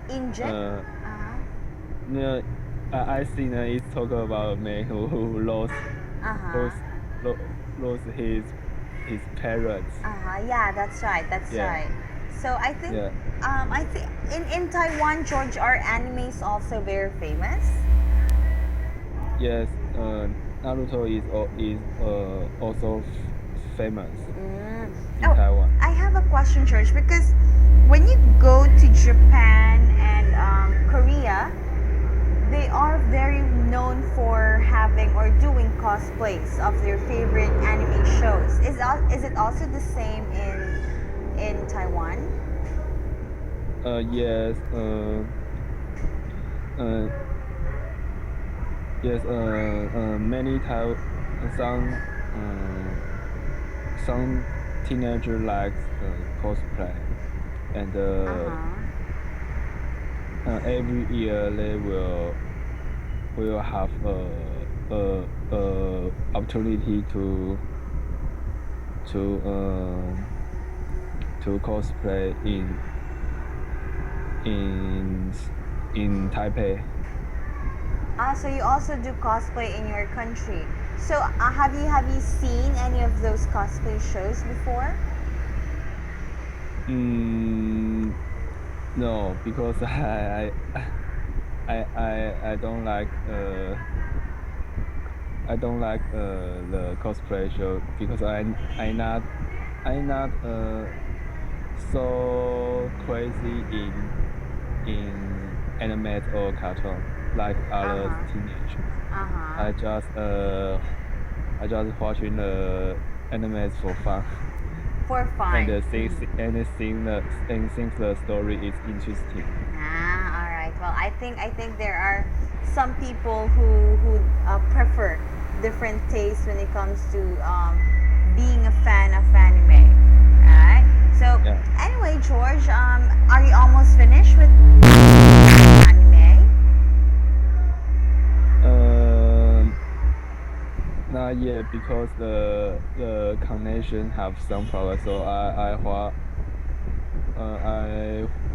Inject? Uh, Uh-huh. no, I think it's talk about a man who Uh-huh. lost lost his parents. Uh-huh. Yeah, that's right. That's Yeah, right. So yeah, I think in Taiwan, George, are animes also very famous? yes. Naruto is also famous Mm. in Oh, Taiwan. I have a question, George, because when you go to Japan and Korea, they are very known for having or doing cosplays of their favorite anime shows. Is it also the same in Taiwan? Yes. Uh, yes. Many uh, some teenager likes cosplay, and Uh huh. every year they will have a opportunity to to cosplay in in Taipei. Ah, so you also do cosplay in your country. So have you seen any of those cosplay shows before? Mm, no, because I don't like the cosplay show because I not so crazy in anime or cartoon like Uh other huh. teenagers. Uh huh. I just uh I just watching the animes for fun For fun. and think the story is interesting. Ah, all right. Well, I think there are some people who prefer different tastes when it comes to being a fan of anime. Right. So Yeah. anyway, George, are you almost finished with anime? Um, Not yet because the connection have some problems. So I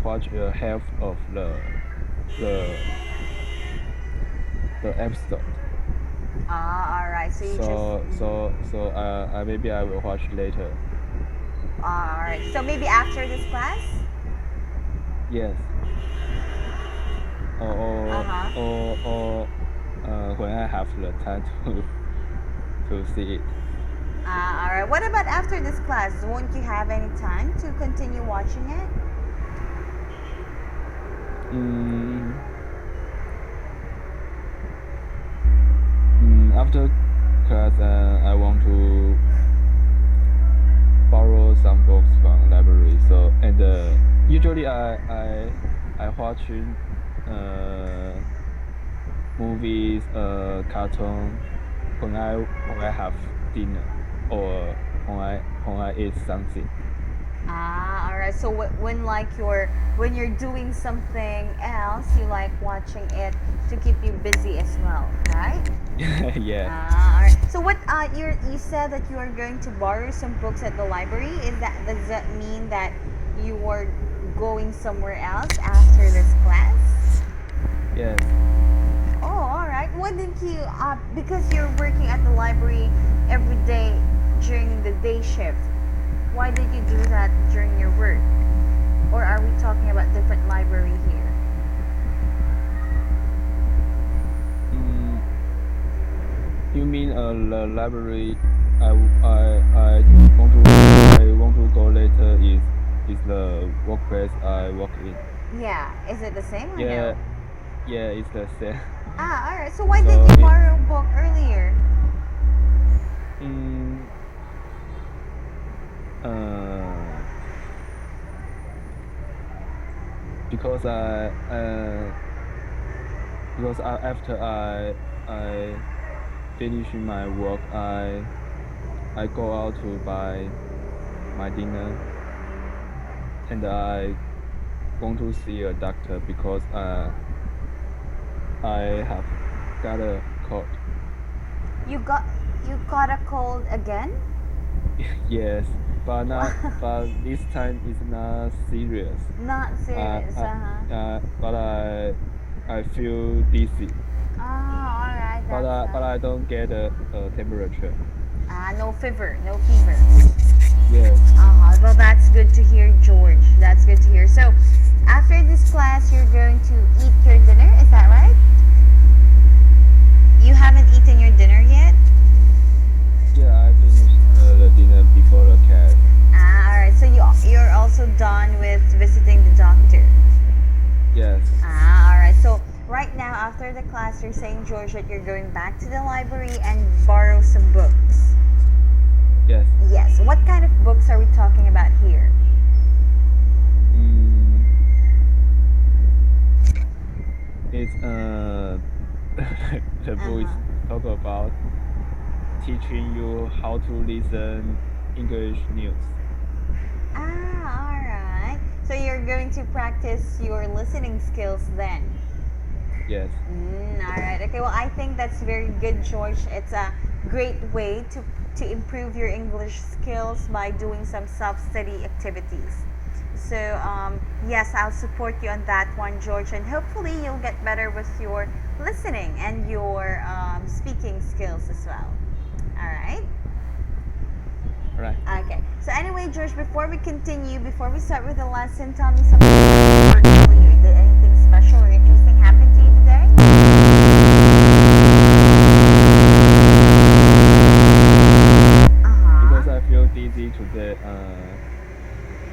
watch half of the the episode. Ah, all right. So you just I maybe I will watch later. all right. So maybe after this class. Yes. Uh Or huh. when I have the time to see it. All right. What about after this class? Won't you have any time to continue watching it? Mm, After class, I want to borrow some books from library. So and usually I watching uh movies, cartoon when I have dinner or when I eat something. Ah, all right. So when you're doing something else, you like watching it to keep you busy as well, right? Yeah. Ah, all right. So what you said that you are going to borrow some books at the library. Does that mean that you are going somewhere else after this class? Yes. Oh, all right. Why didn't you? Because you're working at the library every day during the day shift. Why did you do that during your work? Or are we talking about different library here? Mm, you mean the library I I want to go later is the workplace I work in. Yeah. Is it the same or Yeah, no? yeah, it's the same. Ah, all right. So why did So you it borrow a book earlier? mm, uh because after I finish my work I go out to buy my dinner and I want to see a doctor because I have got a cold. You got you caught a cold again? Yes. but this time is not serious. Not serious, uh-huh. But I feel dizzy. Ah, all right, that's But nice. I don't get a temperature. No fever, no fever. Yes, Well, that's good to hear, George. That's good to hear. So, after this class, you're going to eat your dinner. Is that right? You haven't eaten your dinner yet? yeah, I finished the dinner before the class. All right. So you're also done with visiting the doctor. Yes, All right. So right now, after the class, you're saying, George, that you're going back to the library and borrow some books. yes. Yes. What kind of books are we talking about here? Mm, it's the book is Uh-huh. talk about teaching you how to listen English news. All right. So you're going to practice your listening skills then. Yes, All right. Okay. Well, I think that's very good, George. It's a great way to improve your English skills by doing some self-study activities. So, yes, I'll support you on that one, George, and hopefully you'll get better with your listening and your speaking skills as well. All right. right. Okay. So anyway, George, before we continue, before we start with the lesson, tell me something about your work earlier. Did anything special or interesting happen to you today? Because I Uh-huh. feel dizzy today.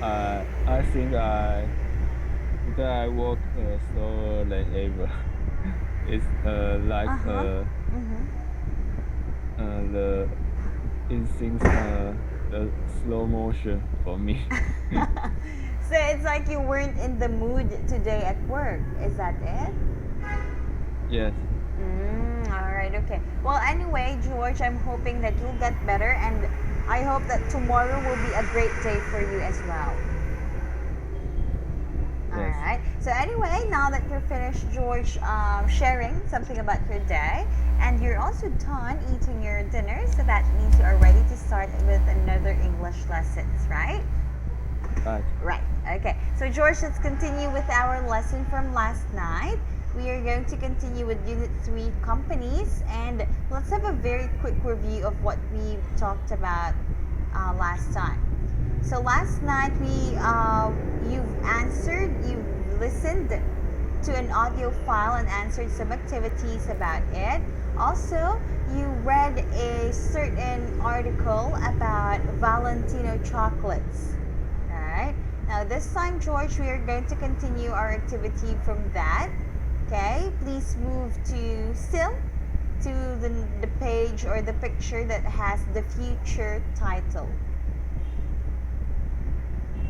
I think today I work slower than ever. It's like Uh-huh. Mm-hmm. the it seems the slow motion for me. So it's like you weren't in the mood today at work. Is that it? Yes, All right, okay. Well, anyway, George, I'm hoping that you'll get better, and I hope that tomorrow will be a great day for you as well. All yes, right. So anyway, now that you're finished, George, sharing something about your day, and you're also done eating your dinner, so that means you are ready to start with another English lessons, right? right. Right. Okay. So George, let's continue with our lesson from last night. We are going to continue with Unit 3 companies, and let's have a very quick review of what we talked about last time. So last night you've listened to an audio file and answered some activities about it. Also, you read a certain article about Valentino chocolates. Alright. Now this time, George, we are going to continue our activity from that. Okay, please move to still to the page or the picture that has the future title.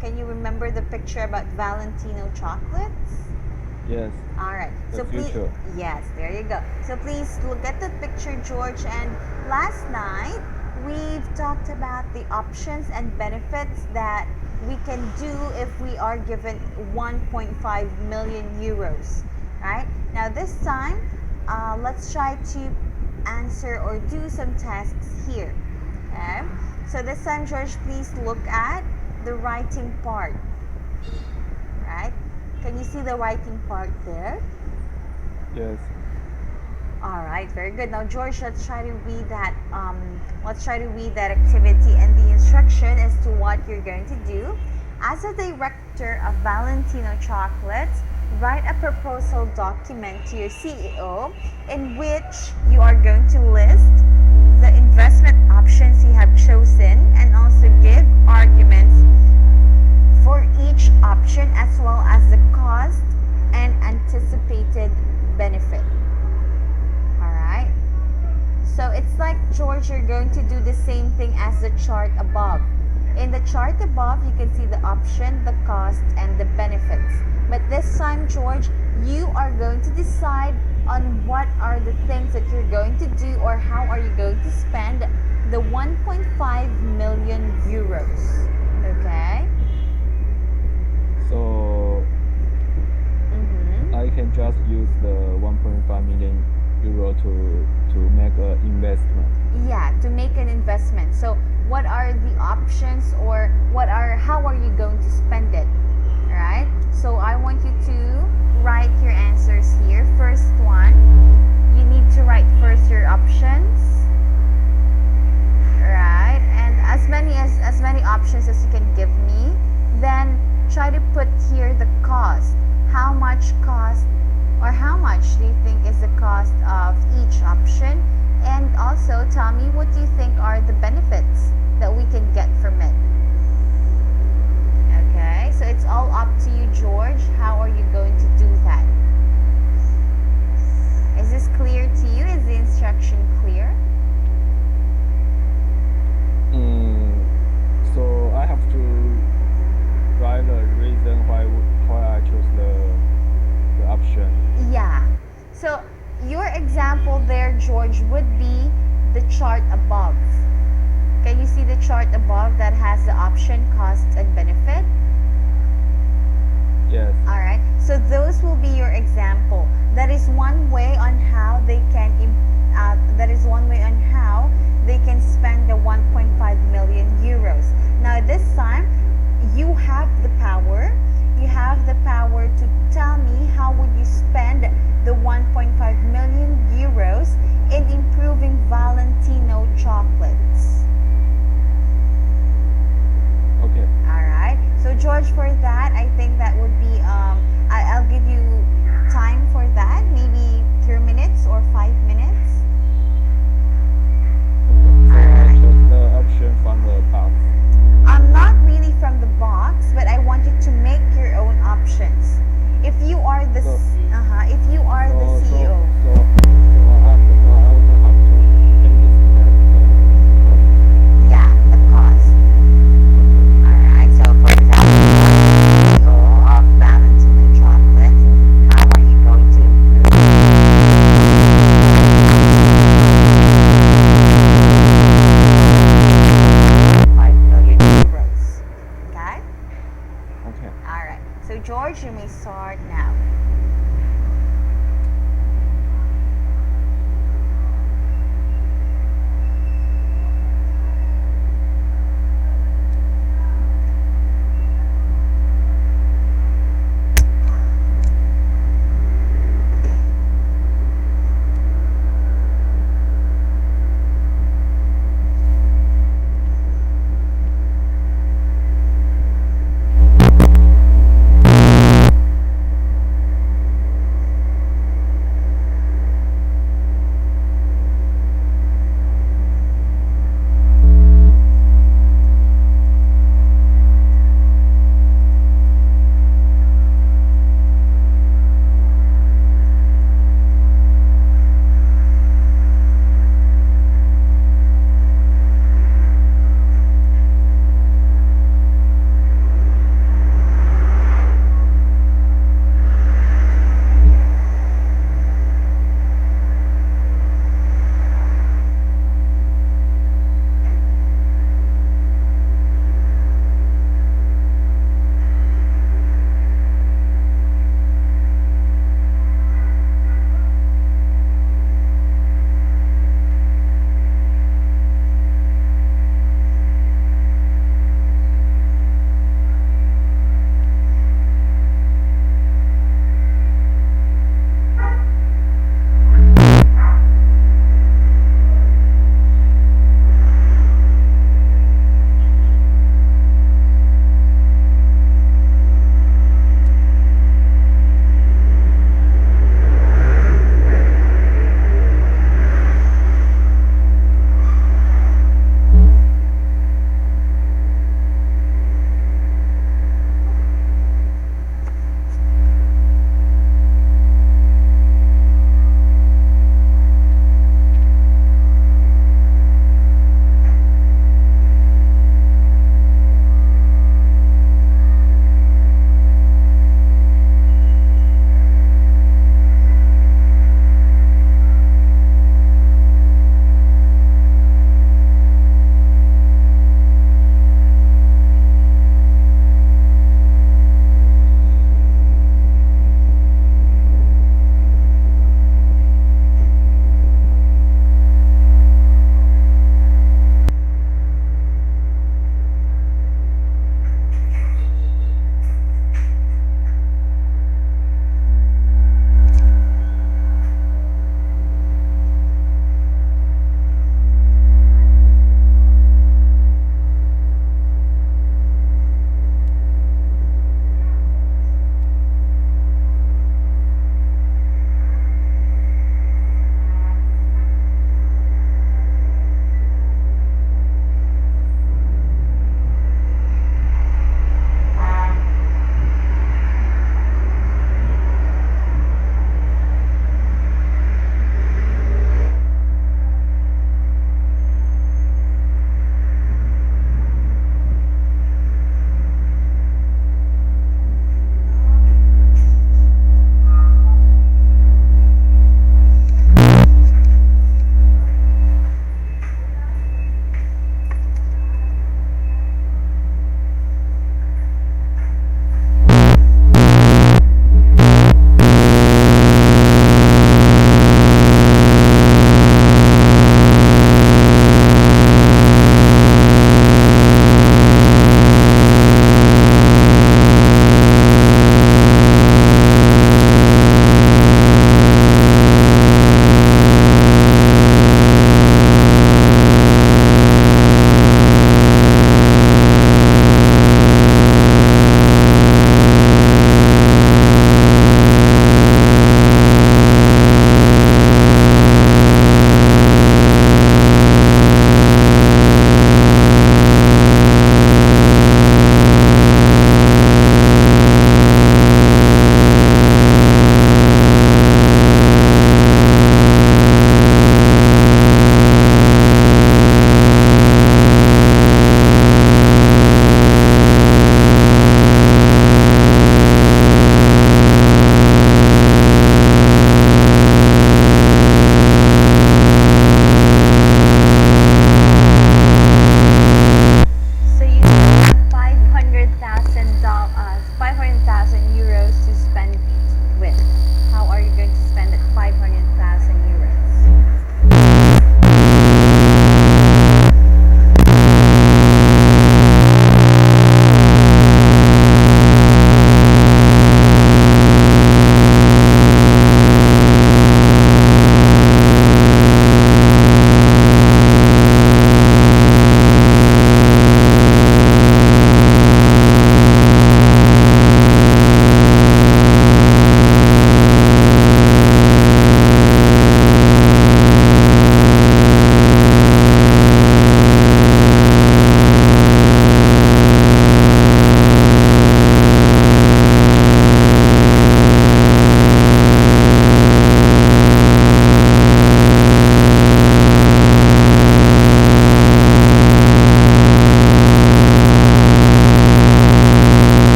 Can you remember the picture about Valentino chocolates? Yes, All right. the So please, future. yes, there you go. So please look at the picture, George. And last night, we've talked about the options and benefits that we can do if we are given 1.5 million euros. Right? Now, this time, let's try to answer or do some tasks here. Okay? So this time, George, please look at the writing part. Right? Can you see the writing part there? Yes, All right, very good. Now, George, let's try to read that. Let's try to read that activity and the instruction as to what you're going to do. As a director of Valentino Chocolates, write a proposal document to your CEO in which you are going to list the investment options you have chosen and also give arguments for each option as well as the cost and anticipated benefit. Alright? So it's like, George, you're going to do the same thing as the chart above. In the chart above, you can see the option, the cost, and the benefits. But this time, George, you are going to decide on what are the things that you're going to do or how are you going to spend the 1.5 million euros. Okay? so I can just use the 1.5 million euro to make an investment. Yeah, to make an investment. So what are the options, or how are you going to spend it, right? So I want you to write your answers here. First one, you need to write first your options, right? And as many options as you can give me. Then try to put here the cost. How much cost, or how much do you think is the cost of each option? And also tell me, what do you think are the benefits that we can get from it? Okay, so it's all up to you, George. How are you going to do that? Is this clear to you? Is the instruction clear? So I have to write the reason why I chose the option. Yeah. So your example there, George, would be the chart above. Can you see the chart above that has the option, cost, and benefit? Yes. All right. So those will be your example. That is one way on how they can. That is one way on how they can spend the 1.5 million euros. Now this time, you have the power. You have the power to tell me how would you spend the 1.5 million euros in improving Valentino chocolates. Okay. All right. So George, for that, I think that would be I'll give you time for that, maybe 3 minutes or 5 minutes. So I chose the option from the box. Not really from the box, but I want you to make your own options. If you are the So- if you are the So CEO. I also have to indicate the Yeah, the cost. Alright, so for example, CEO of Valentino Chocolate, how are you going to improve? 5 million euros. Okay? Okay. Alright, so George, you may start now.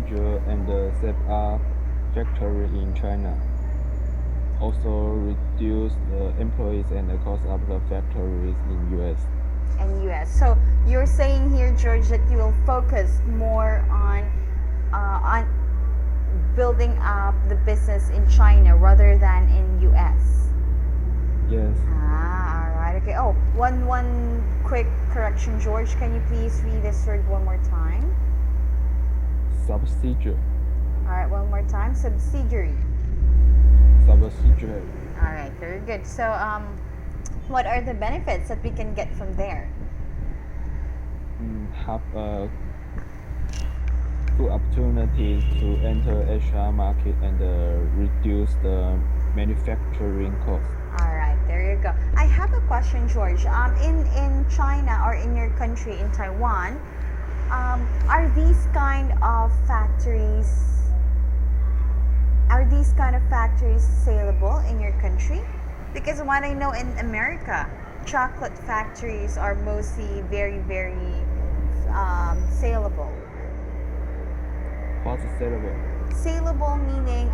procedure and set up factory in China. Also reduce the employees and the cost of the factories in US. And US. So you're saying here, George, that you will focus more on building up the business in China rather than in US. Yes. Ah, all right. Okay. Oh, one quick correction, George. Can you please read this word one more time? Subsidiary. All right, one more time. Subsidiary. Subsidiary. All right, very good. So, what are the benefits that we can get from there? Have a good opportunity to enter Asia market and reduce the manufacturing cost. All right, there you go. I have a question, George. In China or in your country, in Taiwan, are these kind of factories? Are these kind of factories saleable in your country? Because what I know in America, chocolate factories are mostly very saleable. What's sellable? Saleable meaning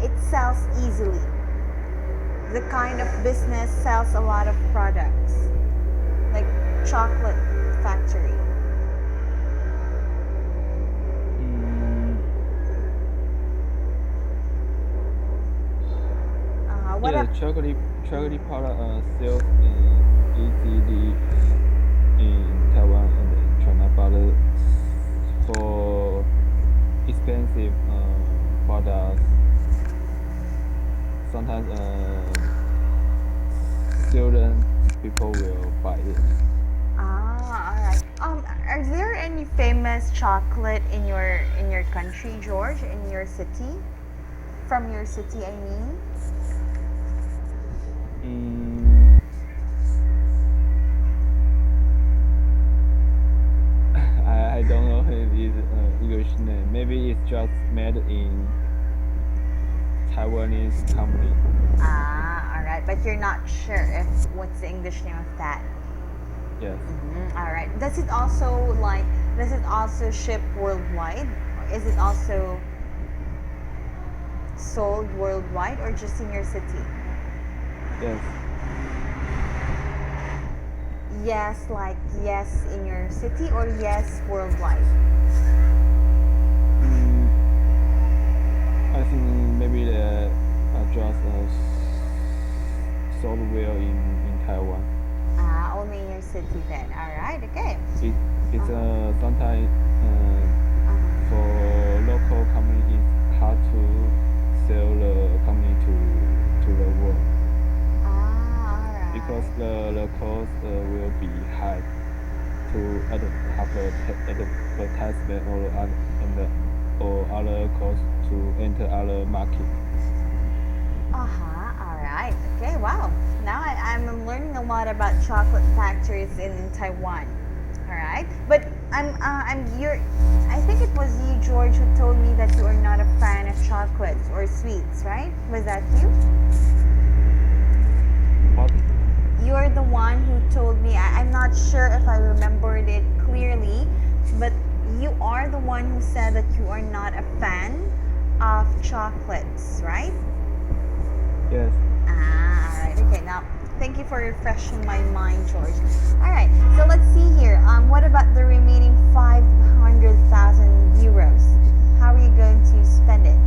it sells easily. The kind of business sells a lot of products, like chocolate factory. What Yeah, up? chocolate product sales easily in Taiwan and in China, but for expensive products, sometimes student people will buy it. Ah, all right. Are there any famous chocolate in your country, George? In your city? From your city, I mean. Mm, I don't know if it's English name. Maybe it's just made in Taiwanese company. Ah, all right. But you're not sure if what's the English name of that. Yes. All right. Does it also ship worldwide? Or is it also sold worldwide or just in your city? Yes. Yes, like yes in your city or yes worldwide? Mm, I think maybe the just sold well in Taiwan. Ah, only in your city then. All right. Okay. It's Uh-huh. sometimes Uh-huh. for local company it's hard to sell the company to the world Ah, all because right. the cost will be high to have advertisement or other costs to enter other market. Uh-huh. All right. Okay. Wow. Now I'm learning a lot about chocolate factories in Taiwan. All right. But I think it was you, George, who told me that you are not a fan of chocolates or sweets, right? Was that you? What? You're the one who told me. I'm not sure if I remembered it clearly, but you are the one who said that you are not a fan of chocolates, right? Yes. Ah, all right. Okay. Now, thank you for refreshing my mind, George. All right. So let's see here. What about the remaining 500,000 euros? How are you going to spend it?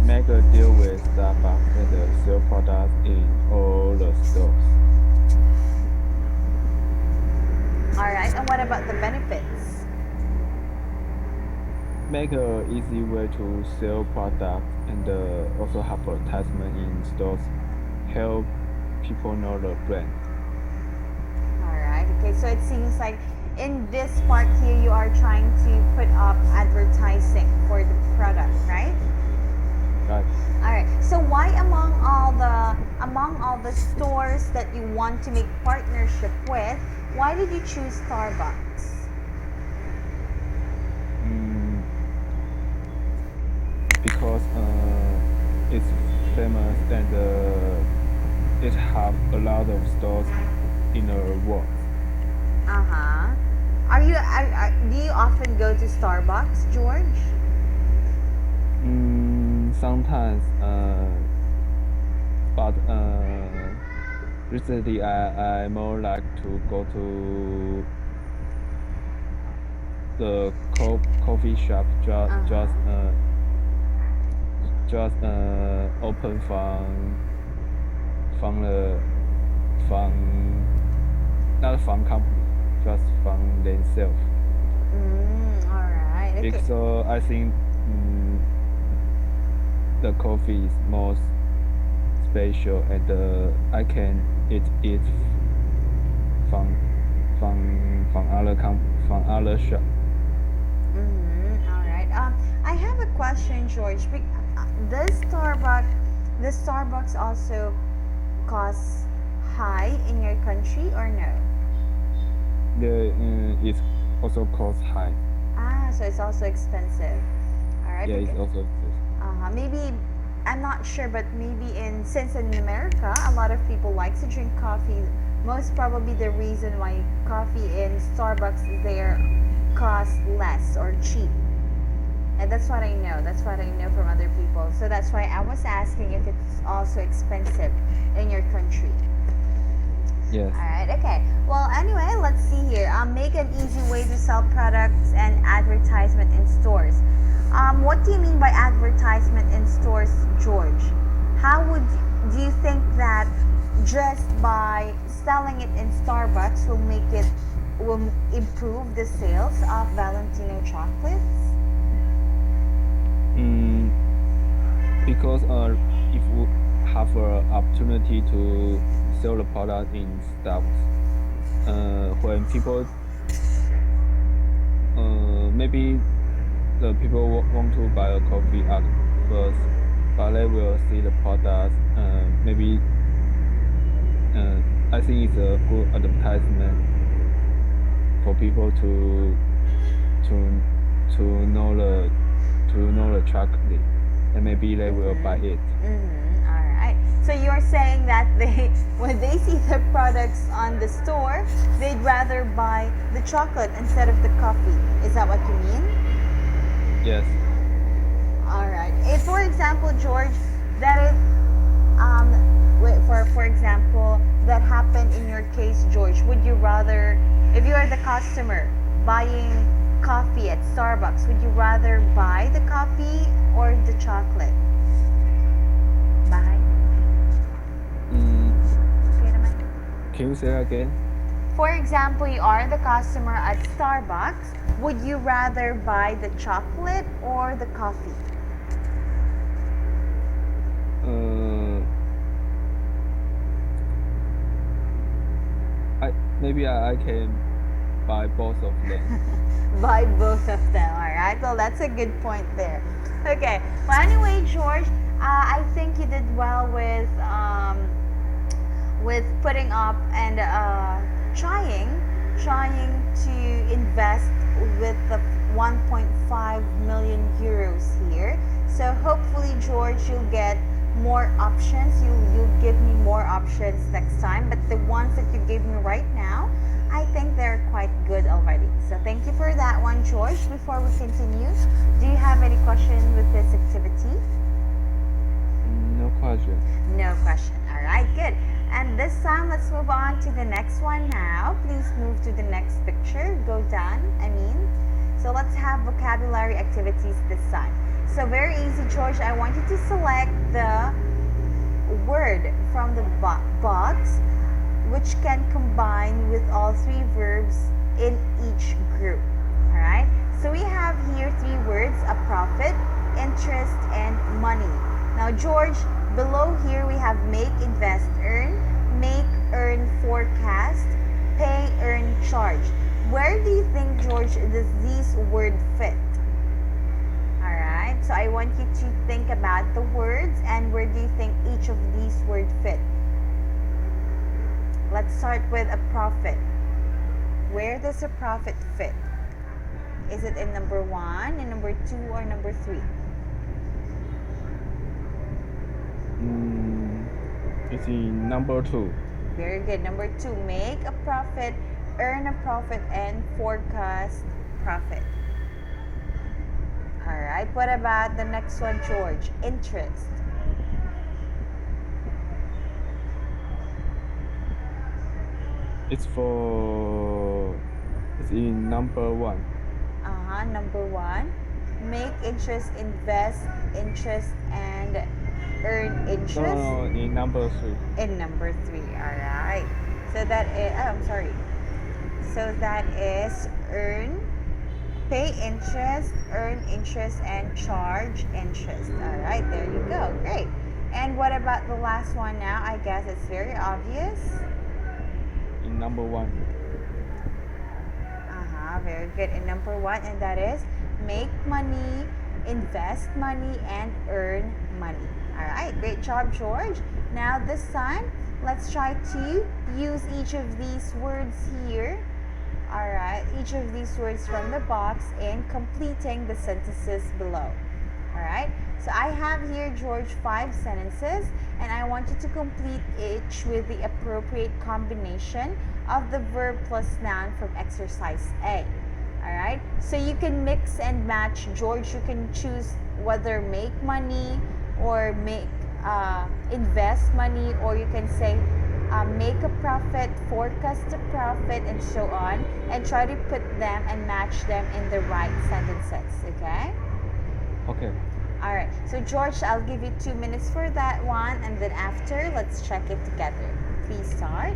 Make a deal with Starbucks and sell products in all the stores. All right. And what about the benefits? Make a easy way to sell products and also have advertisement in stores. Help people know the brand. All right. Okay. So it seems like in this part here, you are trying to put up advertising for the product, right? Right. All right. So why among all the stores that you want to make partnership with, why did you choose Starbucks? Mm, because it's famous and it have a lot of stores in the world. Uh huh. Do you often go to Starbucks, George? Sometimes, but recently I more like to go to the coffee shop Uh-huh. just open from the from not from company, just from themselves. All right. Okay. Because I think mm, the coffee is most special, and I can eat it from from other shop. All right. I have a question, George. Does Starbucks also cost high in your country or no? The it also cost high. Ah, so it's also expensive. All right. Yeah, it's Because also expensive. maybe I'm not sure, but maybe since in America a lot of people like to drink coffee. Most probably the reason why coffee in Starbucks there costs less or cheap. And that's what I know. That's what I know from other people. So that's why I was asking if it's also expensive in your country. Yes. All right. Okay. Well, anyway, let's see here. Make an easy way to sell products and advertisement in stores. What do you mean by advertisement in stores, George? How do you think that just by selling it in Starbucks will improve the sales of Valentino chocolates? Mm, because if we have an opportunity to sell the product in Starbucks, when people maybe the people want to buy a coffee at first, but they will see the products. Maybe uh, I think it's a good advertisement for people to to know the chocolate, and maybe they will buy it. All right. So you're saying that they, when they see the products on the store, they'd rather buy the chocolate instead of the coffee. Is that what you mean? Yes. All right. If, for example, George, that is, um, for example, that happened in your case, George, would you rather, if you are the customer buying coffee at Starbucks, would you rather buy the coffee or the chocolate? Buy. Mm, Okay naman. can you say that again? For example, you are the customer at Starbucks. Would you rather buy the chocolate or the coffee? Uh, I maybe I can buy both of them. Buy both of them, alright? Well, that's a good point there. Okay, well, anyway, George, I think you did well with putting up and trying to invest with the 1.5 million euros here. So hopefully, George, you'll get more options. You'll give me more options next time. But the ones that you gave me right now, I think they're quite good already. So thank you for that one, George. Before we continue, do you have any question with this activity? No question. No question. All right, good. And this time, let's move on to the next one now. Please move to the next picture. Go down, I mean. So let's have vocabulary activities this time. So very easy, George. I want you to select the word from the box which can combine with all three verbs in each group. All right. So we have here three words: a profit, interest, and money. Now, George, below here we have make, invest, earn, make, earn, forecast, pay, earn, charge. Where do you think, George, does this word fit? All right. So I want you to think about the words and where do you think each of these words fit? Let's start with a profit. Where does a profit fit? Is it in number one, in number two, or number three? It's in number two. Very good. Number two, make a profit earn a profit and forecast profit. All right. What about the next one, George? Interest. It's in number one. Number one, make interest, invest interest, and earn No, interest. no, no, in number three. In number three. All right. So that is. Oh, I'm sorry. So that is pay interest, earn interest, and charge interest. All right. There you go. Great. And what about the last one now? I guess it's very obvious. In number one. Very good. And number one, and that is make money, invest money, and earn money. All right, great job, George. Now, this time, let's try to use each of these words here. All right, each of these words from the box in completing the sentences below. All right, so I have here, George, 5 sentences, and I want you to complete each with the appropriate combination of the verb plus noun from exercise A. All right, so you can mix and match. George, you can choose whether make money or invest money, or you can say make a profit, forecast a profit, and so on, and try to put them and match them in the right sentences. Okay. Okay. All right. So George, I'll give you 2 minutes for that one, and then after, let's check it together. Please start.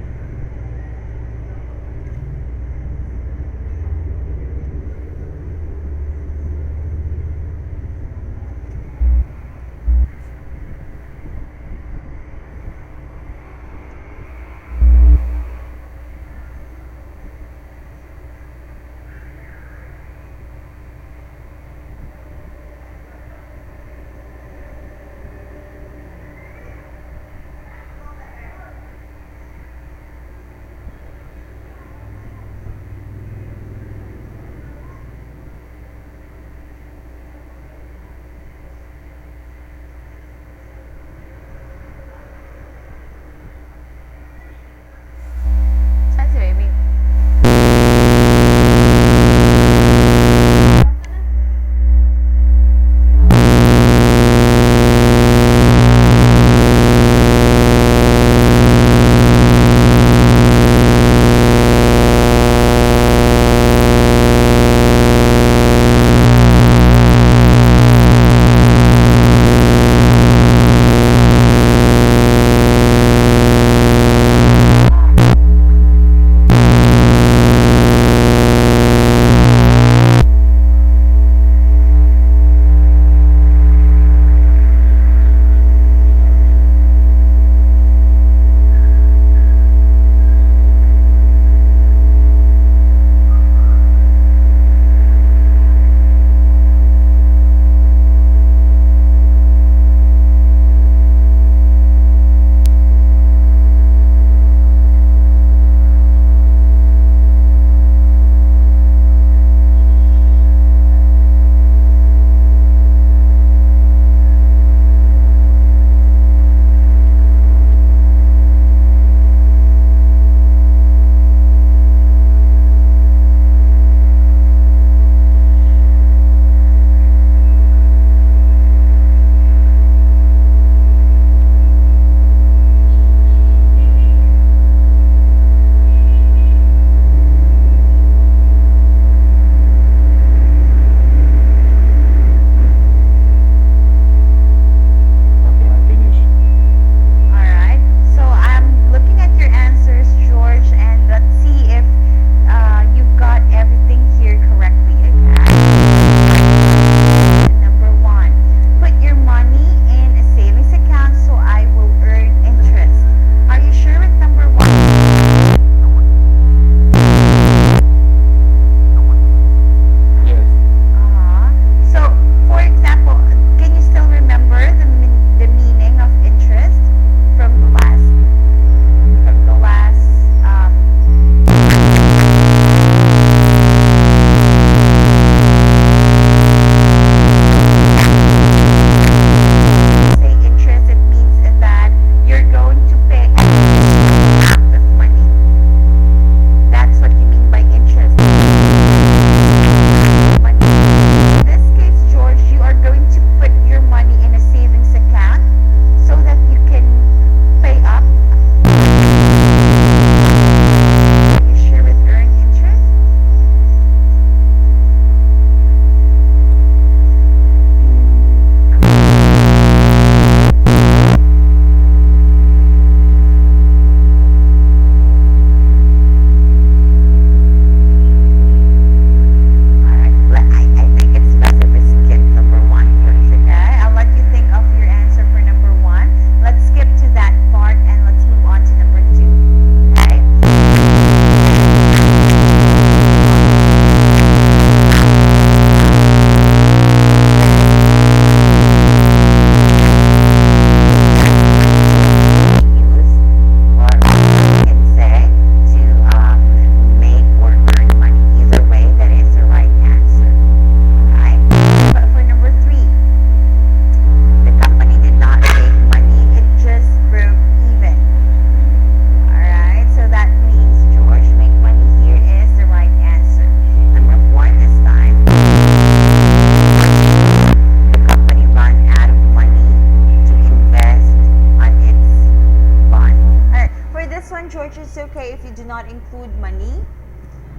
not include money.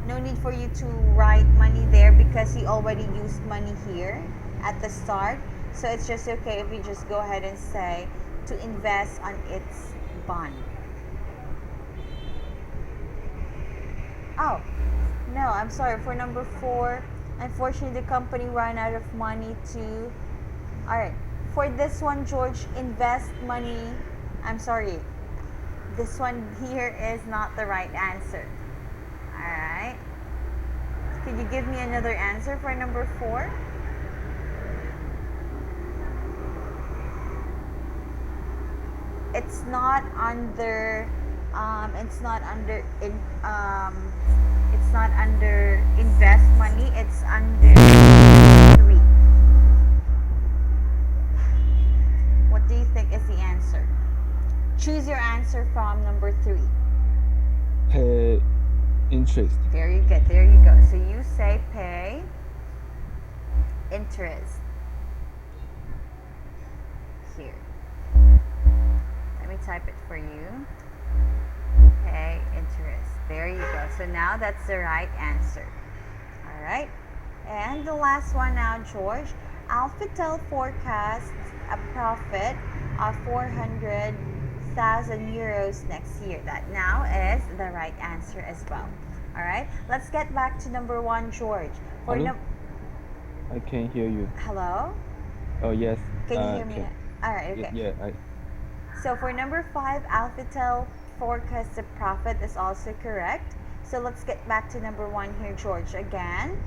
No need for you to write money there because you already used money here at the start. So it's just okay if you just go ahead and say to invest on its bond. Oh, no, I'm sorry. For number 4, unfortunately, the company ran out of money to. Alright, for this one, George, invest money. I'm sorry. This one here is not the right answer. Alright. Could you give me another answer for number 4? It's not under it's not under it's not under invest money, it's under 3. What do you think is the answer? Choose your answer from number 3. Pay interest. Very good. There you go. So you say pay interest. Here. Let me type it for you. Pay interest. There you go. So now that's the right answer. All right. And the last one now, George. Alphatel forecasts a profit of 400,000 euros next year. That now is the right answer as well. All right. Let's get back to number 1, George. For Hello? I can't hear you. Hello? Oh, yes. Can you hear me? Can. All right. Okay. Yeah. So for number 5, Alphatel forecasts a profit is also correct. So let's get back to number 1 here, George. Again,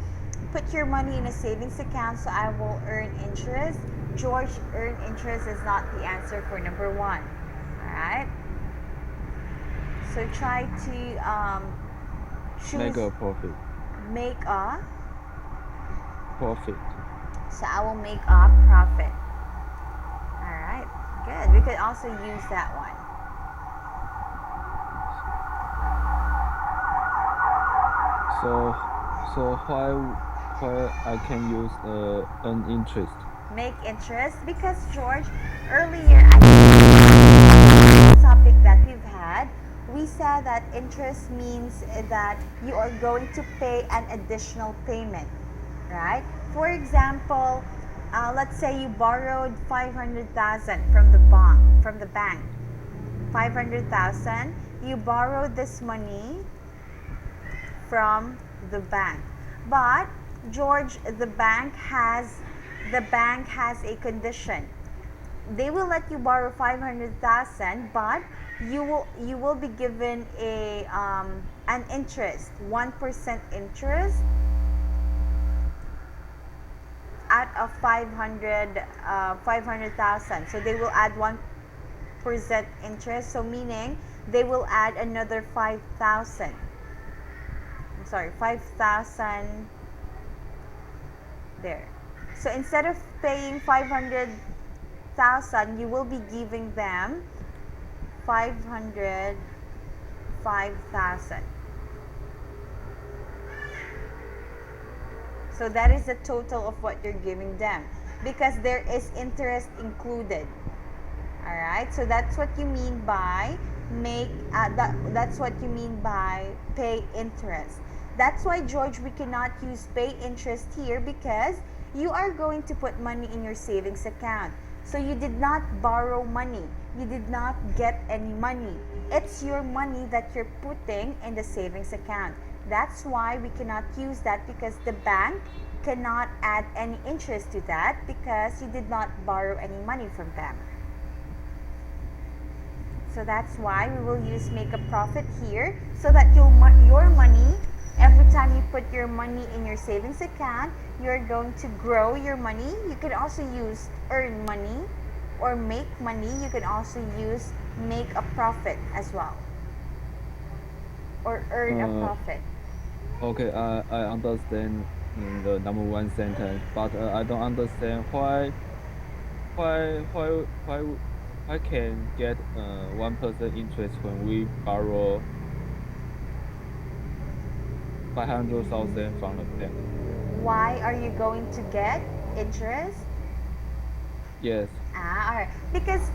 put your money in a savings account so I will earn interest. George, earn interest is not the answer for number 1. All right. So try to choose. Make a profit. Make a Profit. So I will make a profit. All right. Good. We could also use that one. So why I can use an interest? Make interest because George, earlier I think topic that we've had, we said that interest means that you are going to pay an additional payment, right? For example, let's say you borrowed 500,000 from the bank. 500,000. You borrowed this money from the bank, but George, the bank has a condition. They will let you borrow 500,000, but you will be given an interest, 1% interest out of 500,000. So they will add 1% interest. So meaning they will add another 5,000. I'm sorry, 5,000 there. So instead of paying 500,000, you will be giving them 505,000. So that is the total of what you're giving them because there is interest included. All right. So that's what you mean by that's what you mean by pay interest. That's why, George, we cannot use pay interest here because you are going to put money in your savings account. So you did not borrow money. You did not get any money. It's your money that you're putting in the savings account. That's why we cannot use that because the bank cannot add any interest to that because you did not borrow any money from them. So that's why we will use make a profit here so that your money, every time you put your money in your savings account, you're going to grow your money. You can also use earn money or make money. You can also use make a profit as well or earn a profit. Okay, I understand the number 1 sentence, but I don't understand why I can get 1% interest when we borrow 500,000 from the bank. Why are you going to get interest? Yes. All right. Because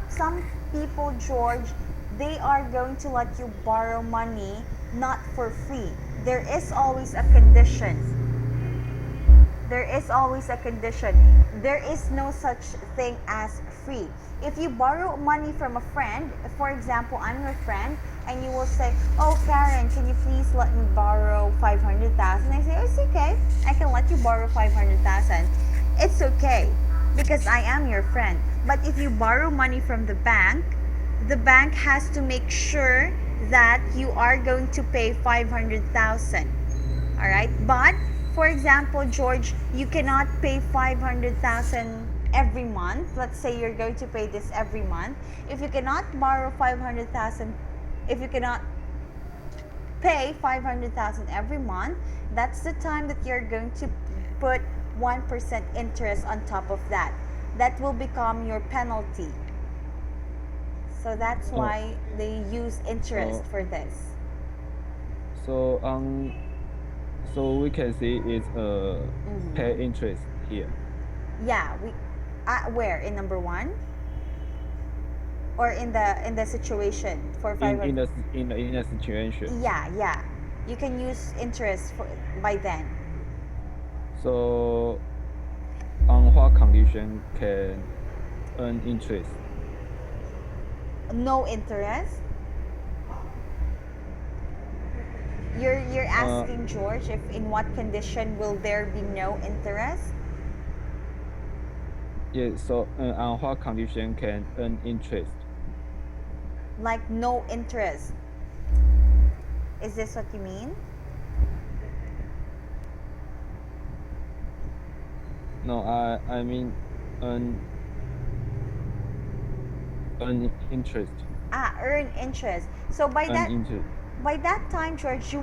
some people, George, they are going to let you borrow money not for free. There is always a condition. There is always a condition. There is no such thing as free. If you borrow money from a friend, for example, I'm your friend, and you will say, "Oh, Karen, can you please let me borrow 500,000?" I say, "Oh, it's okay. I can let you borrow 500,000. It's okay because I am your friend." But if you borrow money from the bank has to make sure that you are going to pay 500,000. All right? But for example, George, you cannot pay 500,000 every month. Let's say you're going to pay this every month. If you cannot borrow 500,000, if you cannot pay 500,000 every month, that's the time that you're going to put 1% interest on top of that. That will become your penalty. So that's Oh, why they use interest so for this. so so we can see it's pay Mm-hmm. interest here Yeah, we where in number 1 or in the situation for in 500. the situation. Yeah, yeah, you can use interest for by then. So on what condition can earn interest? No interest. You're Uh, asking George if in what condition will there be no interest? yeah. So on what condition can earn interest? Like no interest, is this what you mean? No, I mean earn earn interest. Earn interest. So Earn interest. by that time, George, you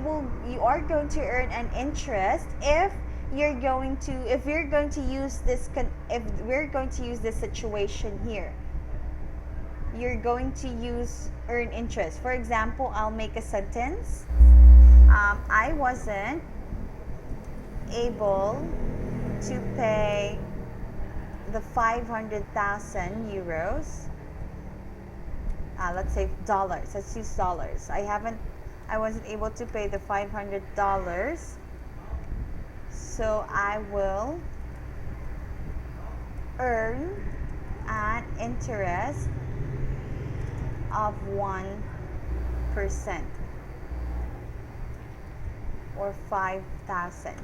are going to earn an interest if you're going to use if we're going to use this situation here. You're going to use earn interest. For example, I'll make a sentence. I wasn't able to pay the 500,000 euros. Let's say dollars. Let's use dollars. I wasn't able to pay the $500, so I will earn an interest of 1% or 5,000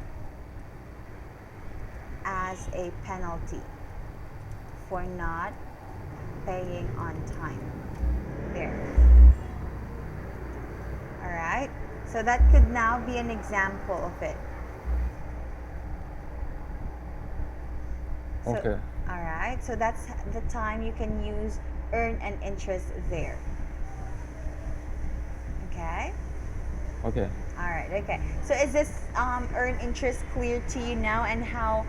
as a penalty for not paying on time. There. All right. So that could now be an example of it. So, Okay. all right. So that's the time you can use earn an interest there. Okay. Okay. All right. Okay. So is this earn interest clear to you now, and how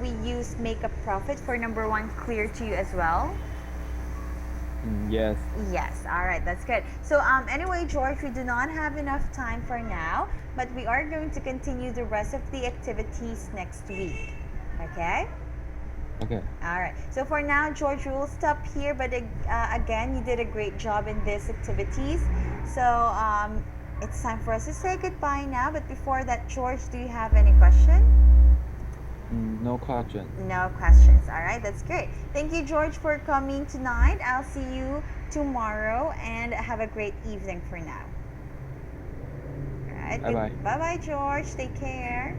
we use make a profit for number 1 clear to you as well? Yes. Yes, all right, that's good. So, anyway, George, we do not have enough time for now, but we are going to continue the rest of the activities next week. Okay? Okay. All right. So, for now, George, we will stop here, but again, you did a great job in these activities. So, it's time for us to say goodbye now, but before that, George, do you have any question? No question. No questions. All right, that's great. Thank you, George, for coming tonight. I'll see you tomorrow and have a great evening for now. All right, Bye bye. bye bye, George. Take care.